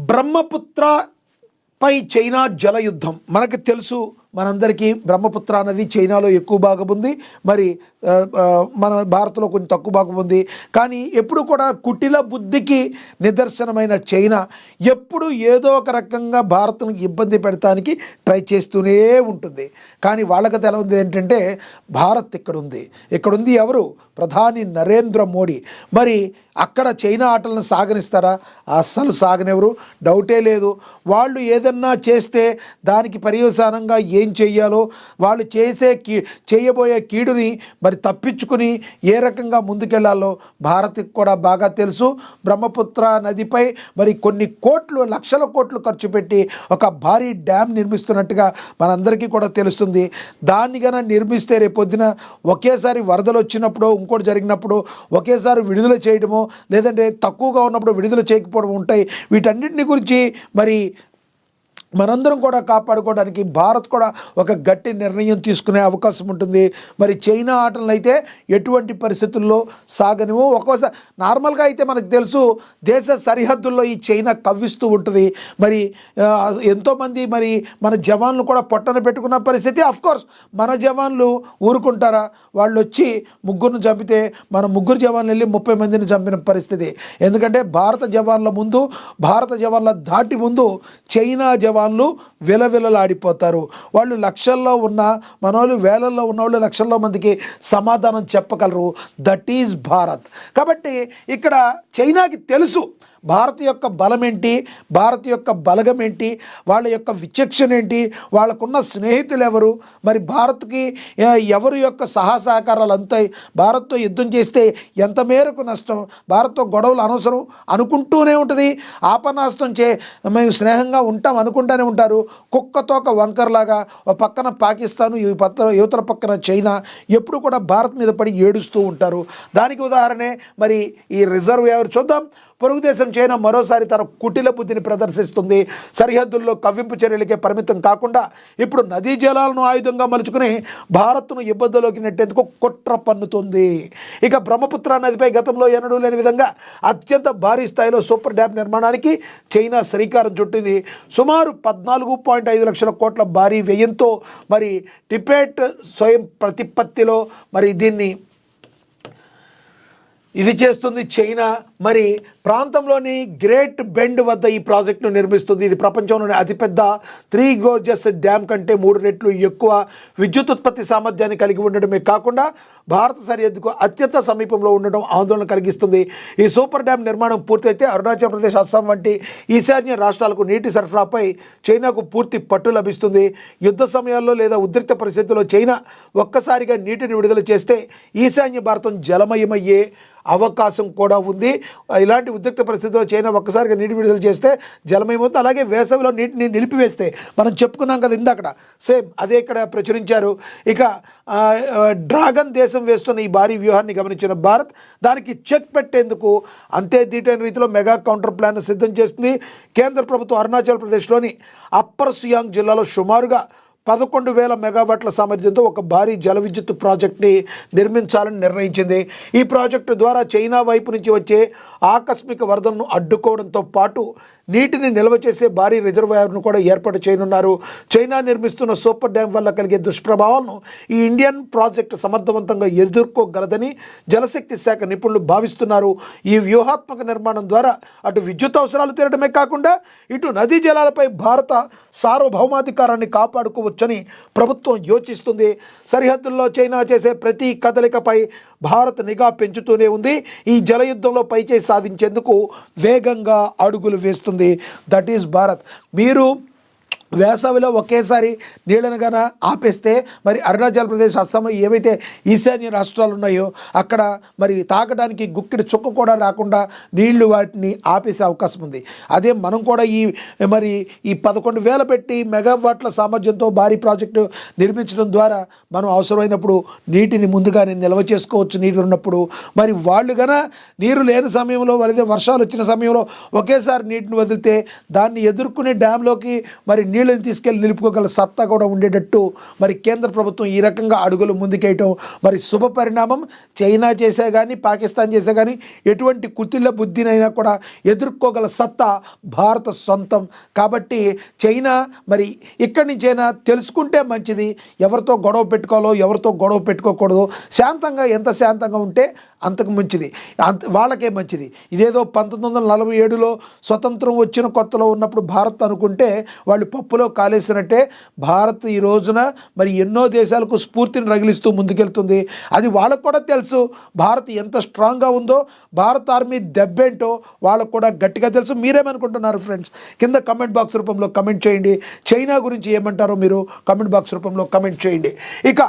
బ్రహ్మపుత్ర పై China జల యుద్ధం మనకు తెలుసు. మనందరికీ బ్రహ్మపుత్ర నది చైనాలో ఎక్కువ భాగం ఉంది, మరి మన భారత్లో కొంచెం తక్కువ భాగం ఉంది. కానీ ఎప్పుడు కూడా కుటిల బుద్ధికి నిదర్శనమైన చైనా ఎప్పుడు ఏదో ఒక రకంగా భారత్ను ఇబ్బంది పెడతానికి ట్రై చేస్తూనే ఉంటుంది. కానీ వాళ్ళకి తెలవదు ఏంటంటే భారత్ ఇక్కడుంది ఎవరు? ప్రధాని నరేంద్ర మోడీ. మరి అక్కడ చైనా ఆటలను సాగనిస్తారా? అస్సలు సాగనివ్వరు, డౌటే లేదు. వాళ్ళు ఏదన్నా చేస్తే దానికి పర్యవసానంగా ఏం చెయ్యాలో, వాళ్ళు చేయబోయే కీడుని మరి తప్పించుకుని ఏ రకంగా ముందుకెళ్లాలో భారత్కి కూడా బాగా తెలుసు. బ్రహ్మపుత్ర నదిపై మరి కొన్ని లక్షల కోట్లు ఖర్చు పెట్టి ఒక భారీ డ్యామ్ నిర్మిస్తున్నట్టుగా మనందరికీ కూడా తెలుస్తుంది. దాన్ని గన నిర్మిస్తే రేపొద్దున ఒకేసారి వరదలు వచ్చినప్పుడు, ఇంకోటి జరిగినప్పుడు ఒకేసారి విడుదల చేయడమో, లేదంటే తక్కువగా ఉన్నప్పుడు విడుదల చేయకపోవడం ఉంటాయి. వీటన్నిటిని గురించి మరి మనందరం కూడా కాపాడుకోవడానికి భారత్ కూడా ఒక గట్టి నిర్ణయం తీసుకునే అవకాశం ఉంటుంది. మరి చైనా ఆటలను అయితే ఎటువంటి పరిస్థితుల్లో సాగనివ్వు. ఒక్కోసారి నార్మల్గా అయితే మనకు తెలుసు దేశ సరిహద్దుల్లో ఈ చైనా కవ్విస్తూ ఉంటుంది. మరి ఎంతోమంది మరి మన జవాన్లు కూడా పొట్టన పెట్టుకున్న పరిస్థితి. అఫ్కోర్స్ మన జవాన్లు ఊరుకుంటారా? వాళ్ళు వచ్చి ముగ్గురును చంపితే మన ముగ్గురు జవాన్లు వెళ్ళి 30 మందిని చంపిన పరిస్థితి. ఎందుకంటే భారత జవాన్ల దాటి ముందు చైనా జవాన్లు విలవిలలాడిపోతారు. వాళ్ళు లక్షల్లో ఉన్న మనోళ్ళు వేలల్లో ఉన్నవాళ్ళు లక్షల్లో మందికి సమాధానం చెప్పగలరు. That is Bharat. కాబట్టి ఇక్కడ చైనాకి తెలుసు భారత్ యొక్క బలం ఏంటి, భారత్ యొక్క బలగం ఏంటి, వాళ్ళ యొక్క విచక్షణ ఏంటి, వాళ్ళకున్న స్నేహితులు ఎవరు, మరి భారత్కి ఎవరి యొక్క సహకారాలు అంతాయి, భారత్తో యుద్ధం చేస్తే ఎంత మేరకు నష్టం, భారత్తో గొడవలు అనవసరం అనుకుంటూనే ఉంటుంది. ఆపనాస్తం మేము స్నేహంగా ఉంటాం అనుకుంటూనే ఉంటారు. కుక్కతోక వంకర్లాగా ఒక పక్కన పాకిస్తాను, యువతల పక్కన చైనా ఎప్పుడు కూడా భారత్ మీద పడి ఏడుస్తూ ఉంటారు. దానికి ఉదాహరణే మరి ఈ రిజర్వ్ ఎవరు చూద్దాం. పొరుగు దేశం చైనా మరోసారి తన కుటిల బుద్ధిని ప్రదర్శిస్తుంది. సరిహద్దుల్లో కవ్వింపు చర్యలకే పరిమితం కాకుండా ఇప్పుడు నదీ జలాలను ఆయుధంగా మలుచుకుని భారత్ను ఇబ్బందుల్లోకి నెట్టేందుకు కుట్ర పన్నుతుంది. ఇక బ్రహ్మపుత్ర నదిపై గతంలో ఎన్నడూ లేని విధంగా అత్యంత భారీ స్థాయిలో సూపర్ డ్యామ్ నిర్మాణానికి చైనా శ్రీకారం చుట్టింది. సుమారు 14.5 లక్షల కోట్ల భారీ వ్యయంతో మరి టిబెట్ స్వయం ప్రతిపత్తిలో మరి ఇది చేస్తుంది చైనా. మరి ప్రాంతంలోని గ్రేట్ బెండ్ వద్ద ఈ ప్రాజెక్టును నిర్మిస్తుంది. ఇది ప్రపంచంలోని అతిపెద్ద 3 గోర్జెస్ డ్యామ్ కంటే 3 రెట్లు ఎక్కువ విద్యుత్ ఉత్పత్తి సామర్థ్యాన్ని కలిగి ఉండడమే కాకుండా భారత సరిహద్దుకు అత్యంత సమీపంలో ఉండడం ఆందోళన కలిగిస్తుంది. ఈ సూపర్ డ్యామ్ నిర్మాణం పూర్తయితే అరుణాచల్ ప్రదేశ్, అస్సాం వంటి ఈశాన్య రాష్ట్రాలకు నీటి సరఫరాపై చైనాకు పూర్తి పట్టు లభిస్తుంది. యుద్ధ సమయాల్లో లేదా ఉద్రిక్త పరిస్థితుల్లో చైనా ఒక్కసారిగా నీటిని విడుదల చేస్తే ఈశాన్య భారతం జలమయమయ్యే అవకాశం కూడా ఉంది. ఇలాంటి ఉద్రిక్త పరిస్థితుల్లో చైనా ఒక్కసారిగా నీటి విడుదల చేస్తే జలమయమవుతుంది. అలాగే వేసవిలో నీటిని నిలిపివేస్తే మనం చెప్పుకున్నాం కదా ఇందాక, సేమ్ అదే ఇక్కడ ప్రచురించారు. ఇక డ్రాగన్ దేశం వేస్తున్న ఈ భారీ వ్యూహాన్ని గమనించిన భారత్ దానికి చెక్ పెట్టేందుకు అంతే దీటైన రీతిలో మెగా కౌంటర్ ప్లాన్ సిద్ధం చేస్తుంది. కేంద్ర ప్రభుత్వం అరుణాచల్ ప్రదేశ్లోని అప్పర్ సియాంగ్ జిల్లాలో సుమారుగా 11,000 మెగావాట్ల సామర్థ్యంతో ఒక భారీ జల విద్యుత్ ప్రాజెక్ట్ని నిర్మించాలని నిర్ణయించింది. ఈ ప్రాజెక్టు ద్వారా చైనా వైపు నుంచి వచ్చే ఆకస్మిక వరదలను అడ్డుకోవడంతో పాటు నీటిని నిల్వ చేసే భారీ రిజర్వాయర్ను కూడా ఏర్పాటు చేయనున్నారు. చైనా నిర్మిస్తున్న సూపర్ డ్యామ్ వల్ల కలిగే దుష్ప్రభావాలను ఈ ఇండియన్ ప్రాజెక్టు సమర్థవంతంగా ఎదుర్కోగలదని జలశక్తి శాఖ నిపుణులు భావిస్తున్నారు. ఈ వ్యూహాత్మక నిర్మాణం ద్వారా అటు విద్యుత్ అవసరాలు తీరడమే కాకుండా ఇటు నదీ జలాలపై భారత సార్వభౌమాధికారాన్ని కాపాడుకోవచ్చని ప్రభుత్వం యోచిస్తుంది. సరిహద్దుల్లో చైనా చేసే ప్రతి కదలికపై భారత్ నిఘా పెంచుతూనే ఉంది. ఈ జలయుద్ధంలో పైచేయి సాధించేందుకు వేగంగా అడుగులు వేస్తుంది. That is Bharat. మీరు వేసవిలో ఒకేసారి నీళ్ళను గన ఆపేస్తే మరి అరుణాచల్ ప్రదేశ్, అస్సాం ఏవైతే ఈశాన్య రాష్ట్రాలు ఉన్నాయో అక్కడ మరి తాగడానికి గుక్కిడి చుక్క కూడా రాకుండా నీళ్లు వాటిని ఆపేసే అవకాశం ఉంది. అదే మనం కూడా ఈ 11,000 పెట్టి మెగావాట్ల సామర్థ్యంతో భారీ ప్రాజెక్టు నిర్మించడం ద్వారా మనం అవసరమైనప్పుడు నీటిని ముందుగానే నిల్వ చేసుకోవచ్చు. నీరు ఉన్నప్పుడు మరి వాళ్ళు గన నీరు లేని సమయంలో లేదా వర్షాలు వచ్చిన సమయంలో ఒకేసారి నీటిని వదిలితే దాన్ని ఎదుర్కొనే డ్యాంలోకి మరి నీళ్ళని తీసుకెళ్ళి నిలుపుకోగల సత్తా కూడా ఉండేటట్టు మరి కేంద్ర ప్రభుత్వం ఈ రకంగా అడుగులు ముందుకేయటం మరి శుభ పరిణామం. చైనా చేసే కానీ పాకిస్తాన్ చేసే కానీ ఎటువంటి కుటిల బుద్ధినైనా కూడా ఎదుర్కోగల సత్తా భారత సొంతం. కాబట్టి చైనా మరి ఇక్కడి నుంచైనా తెలుసుకుంటే మంచిది, ఎవరితో గొడవ పెట్టుకోవాలో ఎవరితో గొడవ పెట్టుకోకూడదు. శాంతంగా ఎంత శాంతంగా ఉంటే అంతకు మంచిది, వాళ్ళకే మంచిది. ఇదేదో 1947లో స్వతంత్రం వచ్చిన కొత్తలో ఉన్నప్పుడు భారత్ అనుకుంటే వాళ్ళు పప్పులో కాలేసినట్టే. భారత్ ఈ రోజున మరి ఎన్నో దేశాలకు స్ఫూర్తిని రగిలిస్తూ ముందుకెళ్తుంది. అది వాళ్ళకు కూడా తెలుసు భారత్ ఎంత స్ట్రాంగ్గా ఉందో, భారత్ ఆర్మీ దెబ్బేంటో వాళ్ళకు కూడా గట్టిగా తెలుసు. మీరేమనుకుంటున్నారు ఫ్రెండ్స్? కింద కమెంట్ బాక్స్ రూపంలో కమెంట్ చేయండి. చైనా గురించి ఏమంటారో మీరు కమెంట్ బాక్స్ రూపంలో కమెంట్ చేయండి. ఇక